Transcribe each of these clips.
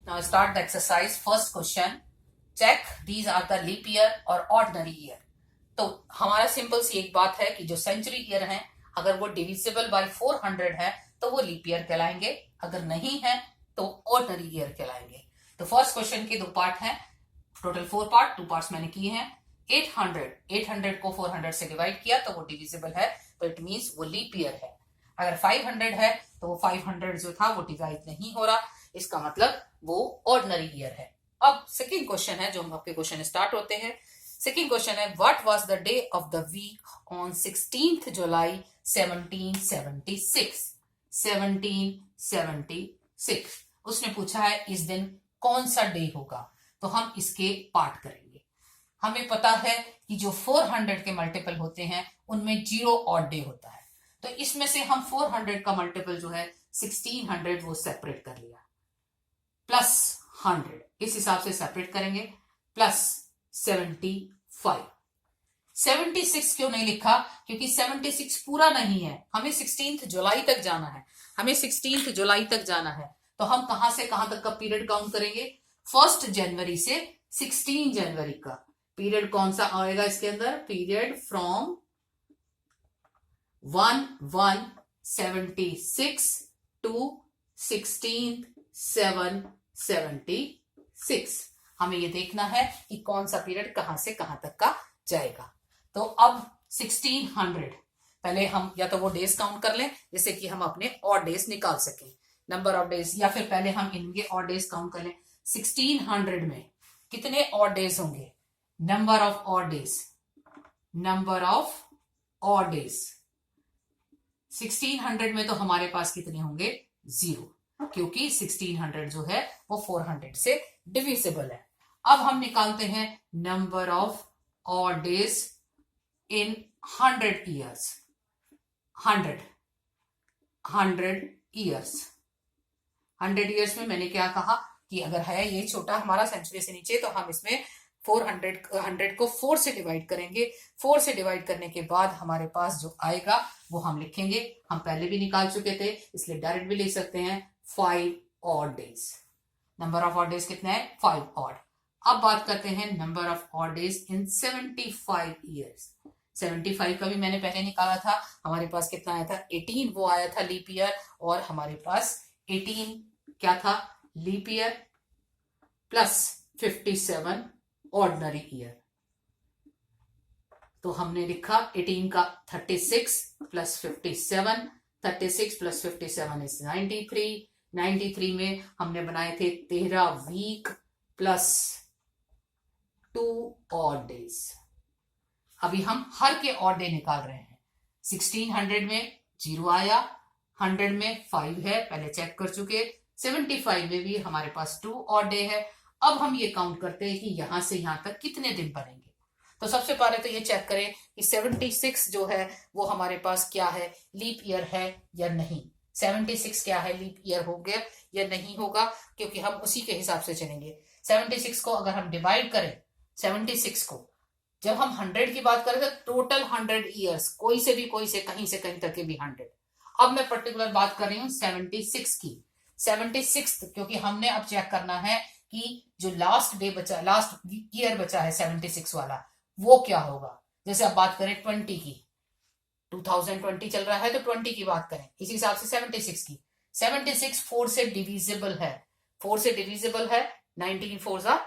Now start the exercise. First question. Check these are the leap year or ordinary year. तो हमारा simple सी एक बात है कि जो सेंचुरी ईयर है अगर वो डिविजिबल बाय 400 है तो वो लीप ईयर कहलाएंगे, अगर नहीं है तो ऑर्डिनरी ईयर कहलाएंगे। तो फर्स्ट क्वेश्चन के दो पार्ट हैं, टोटल 4 पार्ट, 2 पार्ट्स मैंने किए हैं। 800 को 400 से डिवाइड किया तो वो डिविजिबल है, तो इट मींस वो लीप ईयर है। अगर 500 है तो वो 500 जो था वो डिवाइड नहीं हो रहा, इसका मतलब वो ऑर्डिनरी ईयर है। अब सेकेंड क्वेश्चन है, जो हम आपके क्वेश्चन स्टार्ट होते हैं। सेकेंड क्वेश्चन है, what was the day of the week on 16 July 1776। 1776 उसने पूछा है इस दिन कौन सा डे होगा, तो हम इसके पार्ट करेंगे। हमें पता है कि जो 400 के मल्टीपल होते हैं उनमें 0 ऑड डे होता है, तो इसमें से हम 400 का मल्टीपल जो है 1600 वो सेपरेट कर लिया, प्लस 100 इस हिसाब से सेपरेट करेंगे, प्लस 75। 76 क्यों नहीं लिखा? क्योंकि 76 पूरा नहीं है, हमें 16 जुलाई तक जाना है, हमें 16 जुलाई तक जाना है। तो हम कहां से कहां तक का पीरियड काउंट करेंगे? 1 जनवरी से 16 जनवरी का पीरियड कौन सा आएगा इसके अंदर? Period from 1/1/76 to 16/7/76। हमें ये देखना है कि कौन सा पीरियड कहां से कहां तक का जाएगा। तो अब 1600 पहले हम या तो वो डेज काउंट कर लें जिससे कि हम अपने ऑड डेज निकाल सकें, नंबर ऑफ डेज, या फिर पहले हम इनके ऑड डेज काउंट कर लें। 1600 में कितने ऑड डेज होंगे? Number of odd days, number of odd days 1600 में तो हमारे पास कितने होंगे? 0, क्योंकि 1600 जो है वो 400 से डिविजिबल है। अब हम निकालते हैं number of odd days in 100 years. 100 years, 100 years में मैंने क्या कहा कि अगर है ये छोटा हमारा सेंचुरी से नीचे तो हम इसमें 100 को 4 से डिवाइड करेंगे। 4 से डिवाइड करने के बाद हमारे पास जो आएगा वो हम लिखेंगे, हम पहले भी निकाल चुके थे इसलिए डायरेक्ट भी ले सकते हैं, 5 odd days. Number of odd days कितना है? 5 ऑड। अब बात करते हैं number of odd days in 75 years. 75 का भी मैंने पहले निकाला था, हमारे पास कितना आया था? 18 वो आया था लीप ईयर, और हमारे पास 18 क्या था? Leap year plus 57 ordinary year. तो हमने लिखा 18 का 36 प्लस 57, 36 प्लस 57 इज 93। 93 में हमने बनाए थे 13 वीक प्लस 2 ऑड डेज। अभी हम हर के ऑड डे निकाल रहे हैं। 1600 में 0 आया, 100 में 5 है, पहले चेक कर चुके। 75 में भी हमारे पास 2 ऑड डे है। अब हम ये काउंट करते हैं कि यहां से यहां तक कितने दिन बनेंगे। तो सबसे पहले तो ये चेक करें कि 76 जो है वो हमारे पास क्या है? लीप ईयर है या नहीं। 76 क्या है? लीप ईयर हो गया या नहीं होगा, क्योंकि हम उसी के हिसाब से चलेंगे। 76 को अगर हम डिवाइड करें, 76 को जब हम 100 की बात करें तो टोटल 100 ईयर्स, कोई से कहीं से कहीं तक के भी 100। अब मैं पर्टिकुलर बात कर रही हूँ 76 की। 76 क्योंकि हमने अब चेक करना है कि जो लास्ट डे बचा, लास्ट ईयर बचा है 76 वाला, वो क्या होगा। जैसे अब बात करें 20 की, 2020 चल रहा है तो 20 की बात करें, इसी हिसाब से 76 की। 76 4 से डिविजिबल है, 4 से डिविजिबल है, 19 4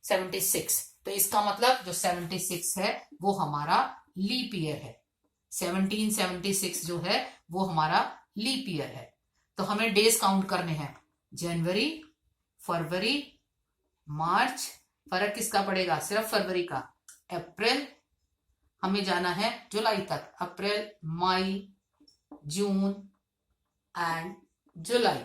76। तो इसका मतलब जो 76 है वो हमारा लीप ईयर है। 1776 जो है वो हमारा लीप ईयर है। तो हमें डेज काउंट करने हैं, जनवरी, फरवरी, मार्च, फर्क किसका पड़ेगा? सिर्फ फरवरी का। अप्रैल, हमें जाना है जुलाई तक, अप्रैल, मई, जून एंड जुलाई।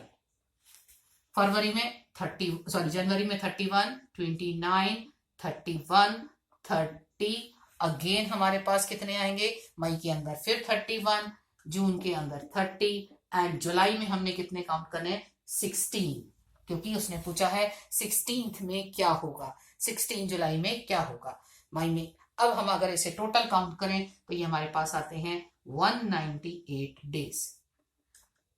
फरवरी में 30, जनवरी में 31, 29, 31, 30। अगेन हमारे पास कितने आएंगे? मई के अंदर फिर 31, जून के अंदर 30 एंड जुलाई में हमने कितने काउंट करने? 16, क्योंकि उसने पूछा है 16 में क्या होगा, 16 जुलाई में क्या होगा, मई में। अब हम अगर इसे टोटल काउंट करें तो ये हमारे पास आते हैं 198 डेज।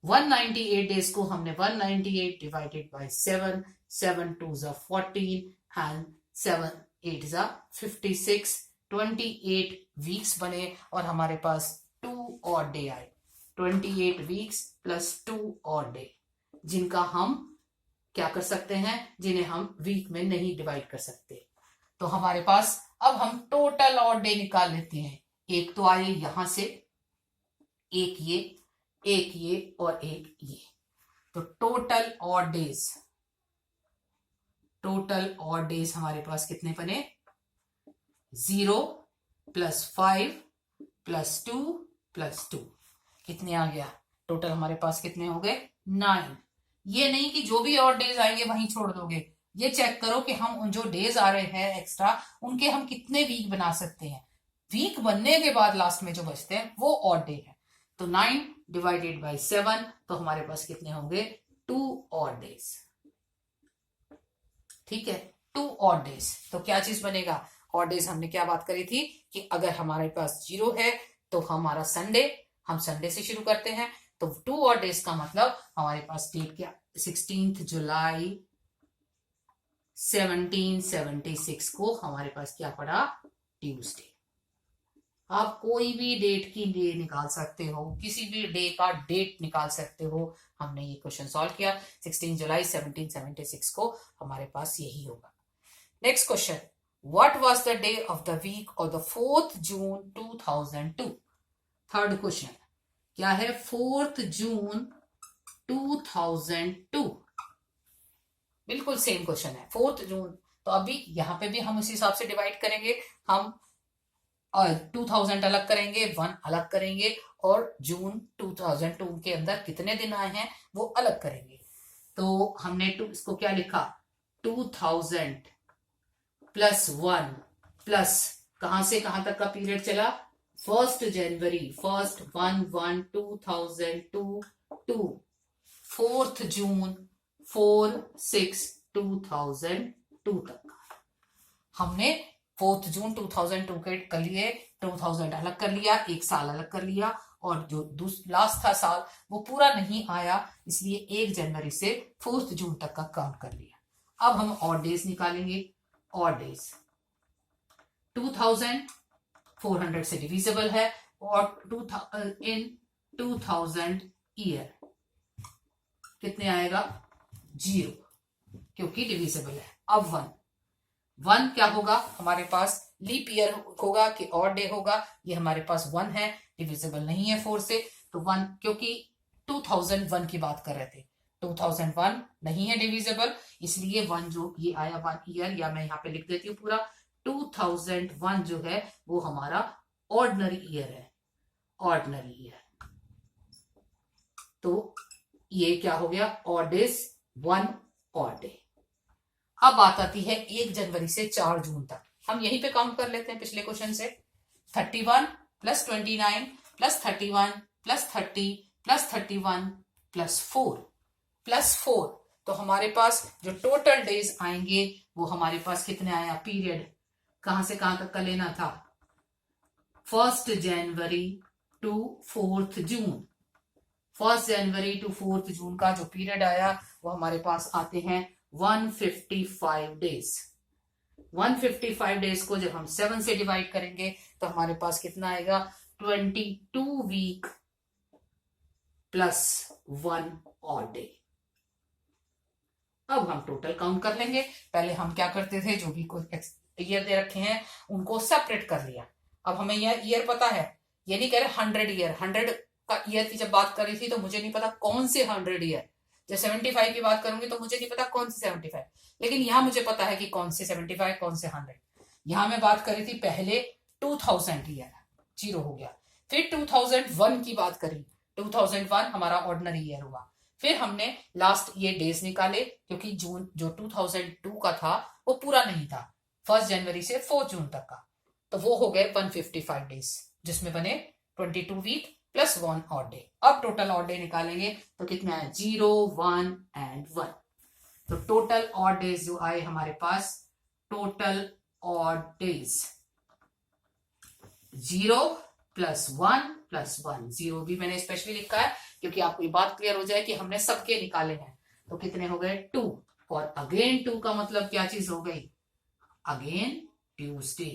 198 डेज को हमने 198 डिवाइडेड बाय 7, 7 2 जा 14 एंड 7 8 जा 56, 28 वीक्स बने और हमारे पास 2 और डे आए, 28 वीक्स प्लस 2 और डे, जिनका हम क्या कर सकते हैं, जिन्हें हम वीक में नहीं डिवाइड कर सकते। तो हमारे पास अब हम टोटल और डे निकाल लेते हैं। एक तो आए यहां से, एक ये और एक ये। तो टोटल और डेज हमारे पास कितने बने, 0 + 5 + 2 + 2 कितने आ गया, टोटल हमारे पास कितने हो गए, 9। ये नहीं कि जो भी और डेज आएंगे वहीं छोड़ दोगे, ये चेक करो कि हम उन जो डेज आ रहे हैं एक्स्ट्रा उनके हम कितने वीक बना सकते हैं। वीक बनने के बाद लास्ट में जो बचते हैं वो ऑड डे है। तो 9 डिवाइडेड बाय 7, तो हमारे पास कितने होंगे, 2 ऑड डेज। ठीक है, 2 ऑड डेज। तो क्या चीज बनेगा, ऑड डेज हमने क्या बात करी थी कि अगर हमारे पास 0 है तो हमारा संडे, हम संडे से शुरू करते हैं। तो 2 ऑड डेज का मतलब हमारे पास डेट क्या, 16 जुलाई 1776 को हमारे पास क्या पड़ा, ट्यूसडे। आप कोई भी डेट की डे निकाल सकते हो, किसी भी डे का डेट निकाल सकते हो। हमने ये क्वेश्चन सॉल्व किया, 16 जुलाई 1776 को हमारे पास यही होगा। Next question, what was the day of the week of the 4th June 2002। Third question क्या है, 4th जून 2002, बिल्कुल सेम क्वेश्चन है, 4th जून। तो अभी यहाँ पे भी हम उसी हिसाब से डिवाइड करेंगे, हम 2000 अलग करेंगे, 1 अलग करेंगे और जून 2002 के अंदर कितने दिन आए हैं वो अलग करेंगे। तो हमने इसको क्या लिखा, 2000 + 1 प्लस कहां से कहां तक का पीरियड चला, 1 जनवरी 1/1/2002 टू 4th जून 4/6/2002 तक। हमने 4th जून 2002 के कर लिए, 2000 अलग कर लिया, एक साल अलग कर लिया, और जो लास्ट था साल वो पूरा नहीं आया, इसलिए 1 जनवरी से 4th जून तक का काउंट कर लिया। अब हम ऑड डेज निकालेंगे। ऑड डेज 2000 400 से डिविजिबल है और इन 2000 ईयर कितने आएगा, 0, क्योंकि डिविजिबल है। अब 1 क्या होगा, हमारे पास लीप ईयर होगा कि ऑड डे होगा, ये हमारे पास 1 है, डिविजिबल नहीं है 4 से, तो 1, क्योंकि 2001 की बात कर रहे थे, 2001 नहीं है डिविजिबल, इसलिए 1 जो ये आया 1 ईयर, या मैं यहाँ पे लिख देती हूँ पूरा, 2001 जो है वो हमारा ऑर्डिनरी ईयर है, ऑर्डिनरी ईयर। तो ये क्या हो गया, ऑड इज 1 ऑड डे। अब बात आती है 1 जनवरी से 4 जून तक, हम यहीं पे काउंट कर लेते हैं पिछले क्वेश्चन से। 31 + 29 + 31 + 30 + 31 + 4 तो हमारे पास जो टोटल डेज आएंगे वो हमारे पास कितने आया, पीरियड कहां से कहां तक का लेना था, 1 जनवरी to 4th June. 1 January to 4th जून का जो पीरियड आया वो हमारे पास आते हैं 155 डेज। 155 डेज को जब हम 7 से डिवाइड करेंगे तो हमारे पास कितना आएगा, 22 वीक + 1 ऑड डे। अब हम टोटल काउंट कर लेंगे। पहले हम क्या करते थे, जो भी कोई ईयर दे रखे हैं उनको सेपरेट कर लिया। अब हमें यह ईयर पता है, ये नहीं कह रहे 100 ईयर, 100 का ईयर की जब बात कर रही थी तो मुझे नहीं पता कौन से 100 ईयर, जब 75 की बात करूंगी तो मुझे नहीं पता कौन से 75, लेकिन यहां मुझे पता है कि कौन से 75 कौन से 100। यहां मैं बात कर रही थी पहले 2000 ईयर, 0 हो गया, फिर 2001 की बात करी, 2001 हमारा ऑर्डिनरी ईयर हुआ, फिर हमने लास्ट ये डेज निकाले क्योंकि जून जो 2002 का था वो पूरा नहीं था, 1 जनवरी से 4 जून तक का, तो वो हो गए 155 डेज, जिसमें बने 22 वीक + 1 ऑड डे। अब टोटल ऑड डे निकालेंगे तो कितना है, 0 1 एंड 1। तो टोटल ऑड डेज जो आए हमारे पास, टोटल ऑड डेज 0 + 1 प्लस 1। 0 भी मैंने स्पेशली लिखा है क्योंकि आपको ये बात क्लियर हो जाए कि हमने सबके निकाले हैं। तो कितने हो गए 2, और अगेन 2 का मतलब क्या चीज हो गई, again Tuesday.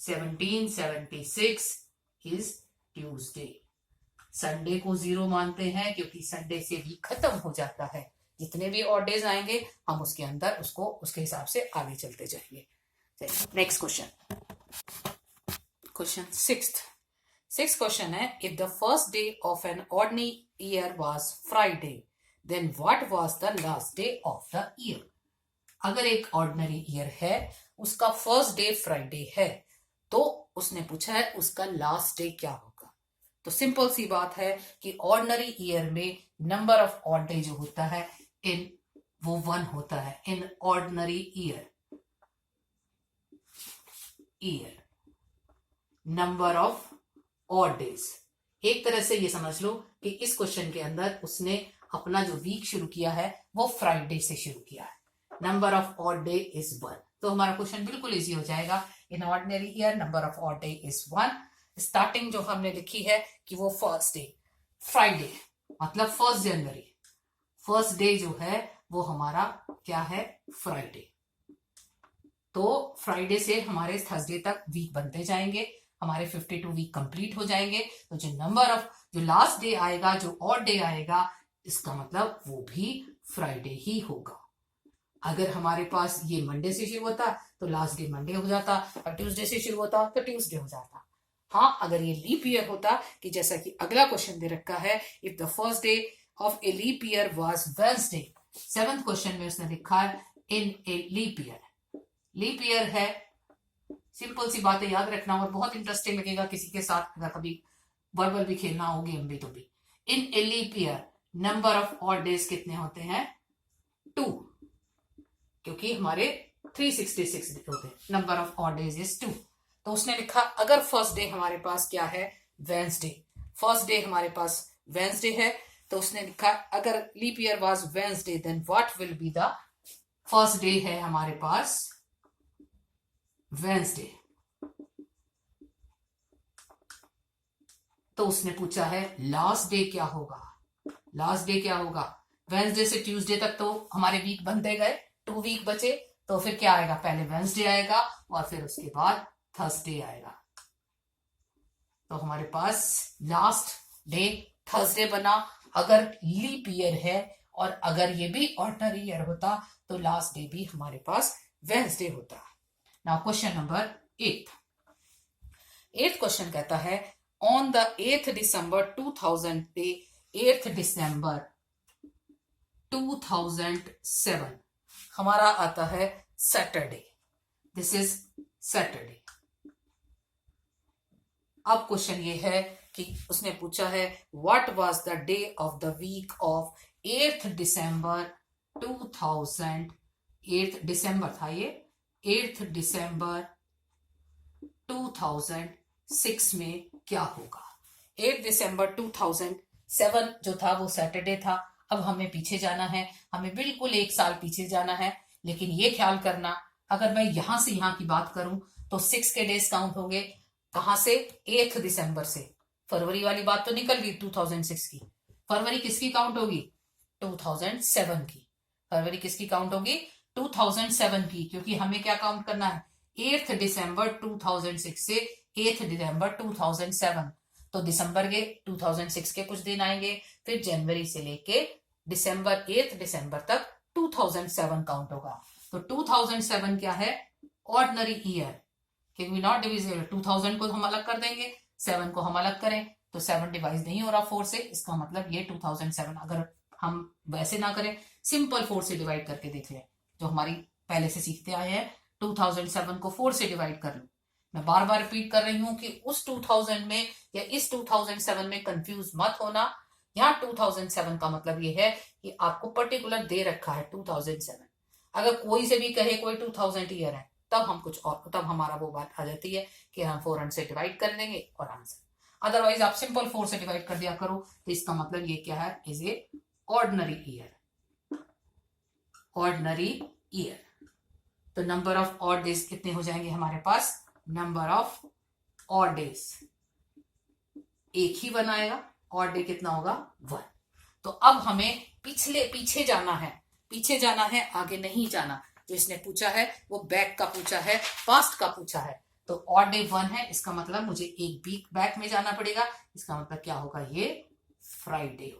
1776 is Tuesday. Sunday को 0 मानते हैं क्योंकि संडे से भी खत्म हो जाता है। जितने भी ऑड डेज आएंगे हम उसके अंदर उसको उसके हिसाब से आगे चलते जाएंगे। Next question, question sixth question है, if the first day of an ordinary year was Friday then what was the last day of the year. अगर एक ऑर्डिनरी ईयर है उसका फर्स्ट डे फ्राइडे है तो उसने पूछा है उसका लास्ट डे क्या होगा। तो सिंपल सी बात है कि ऑर्डिनरी ईयर में नंबर ऑफ ऑड डे जो होता है इन वो 1 होता है in ordinary year number of odd days. एक तरह से ये समझ लो कि इस क्वेश्चन के अंदर उसने अपना जो वीक शुरू किया है वो फ्राइडे से शुरू किया है। Number of odd day is 1, तो हमारा क्वेश्चन बिल्कुल इजी हो जाएगा। In ordinary year number of odd day is 1। Starting जो हमने लिखी है कि वो फर्स्ट डे फ्राइडे मतलब 1 जनवरी, फर्स्ट डे जो है वो हमारा क्या है फ्राइडे। तो फ्राइडे से हमारे थर्सडे तक वीक बनते जाएंगे, हमारे 52 वीक कंप्लीट हो जाएंगे। तो जो नंबर ऑफ जो लास्ट डे आएगा जो ऑड डे आएगा इसका मतलब वो भी फ्राइडे ही होगा। अगर हमारे पास ये मंडे से शुरू होता तो लास्ट डे मंडे हो जाता, और ट्यूसडे से शुरू होता तो ट्यूसडे हो जाता। हाँ, अगर ये लीप ईयर होता कि जैसा कि अगला क्वेश्चन दे रखा है, if the first day of a leap year was Wednesday. 7th question में उसने लिखा है in a leap year. Leap year है, सिंपल सी बातें याद रखना और बहुत इंटरेस्टिंग लगेगा किसी के साथ अगर कभी वर्बल भी खेलना हो गेम भी। तो भी in a leap year number of odd days कितने होते हैं 2, क्योंकि हमारे 366 होते हैं। Number of odd days is 2। तो उसने लिखा अगर फर्स्ट डे हमारे पास क्या है वेडनेसडे, फर्स्ट डे हमारे पास वेडनेसडे है तो उसने लिखा अगर leap year was Wednesday then what will be the first day है हमारे पास वेडनेसडे। तो उसने पूछा है लास्ट डे क्या होगा, लास्ट डे क्या होगा। वेडनेसडे से ट्यूसडे तक तो हमारे वीक बनते गए, 2 वीक बचे, तो फिर क्या आएगा, पहले वेडनेसडे आएगा और फिर उसके बाद थर्सडे आएगा। तो हमारे पास लास्ट डे थर्सडे बना अगर लीप ईयर है, और अगर ये भी ऑर्डिनरी ईयर होता तो लास्ट डे भी हमारे पास वेडनेसडे होता। Now question number 8th question कहता है on the 8th December 2000 day 8th December 2007 हमारा आता है सैटरडे। This is Saturday. अब क्वेश्चन ये है कि उसने पूछा है what was the day of the week of 8th December 2000। 8th December था ये, 8th December 2006 में क्या होगा। 8th December 2007 जो था वो सैटरडे था। अब हमें पीछे जाना है, हमें बिल्कुल 1 साल पीछे जाना है, लेकिन ये ख्याल करना अगर मैं यहां से यहां की बात करूं तो 6 के डेज काउंट होंगे कहां से 8th December से। फरवरी वाली बात तो निकल गई 2006 की। फरवरी किसकी काउंट होगी 2007 की। फरवरी किसकी काउंट होगी 2007 की, क्योंकि हमें क्या काउंट करना है 8th December 2006 से 8th December 2007। तो दिसंबर के 2006 के कुछ दिन आएंगे, फिर जनवरी से लेके दिसंबर 8th December तक 2007 काउंट होगा। तो 2007 क्या है ordinary year, can we not divisible. 2000 को हम अलग कर देंगे, 7 को हम अलग करें तो 7 डिवाइड नहीं हो रहा 4 से, इसका मतलब ये 2007। अगर हम वैसे ना करें सिंपल 4 से डिवाइड करके देख लें, जो हमारी पहले से सीखते आए हैं 2007 को 4 से डिवाइड कर लो। मैं बार बार रिपीट कर रही हूं कि उस 2000 में या इस 2007 में कंफ्यूज मत होना। यहाँ 2007 का मतलब ये है कि आपको पर्टिकुलर दे रखा है 2007। अगर कोई से भी कहे कोई 2000 ईयर है तब हम कुछ और, तब हमारा वो बात आ जाती है कि हम 400 से डिवाइड कर देंगे और आंसर। अदरवाइज आप सिंपल 4 से डिवाइड कर दिया करो। तो इसका मतलब ये क्या है is a ordinary year. Ordinary year. तो नंबर ऑफ ऑड डेज कितने हो जाएंगे हमारे पास, नंबर ऑफ ऑड डेज एक ही 1 आएगा, ऑड डे कितना होगा 1। तो अब हमें पीछे जाना है, आगे नहीं जाना। जो इसने पूछा है वो बैक का पूछा है, पास्ट का पूछा है। तो ऑड डे 1 है, इसका मतलब मुझे एक वीक बैक में जाना पड़ेगा। इसका मतलब क्या होगा, ये फ्राइडे।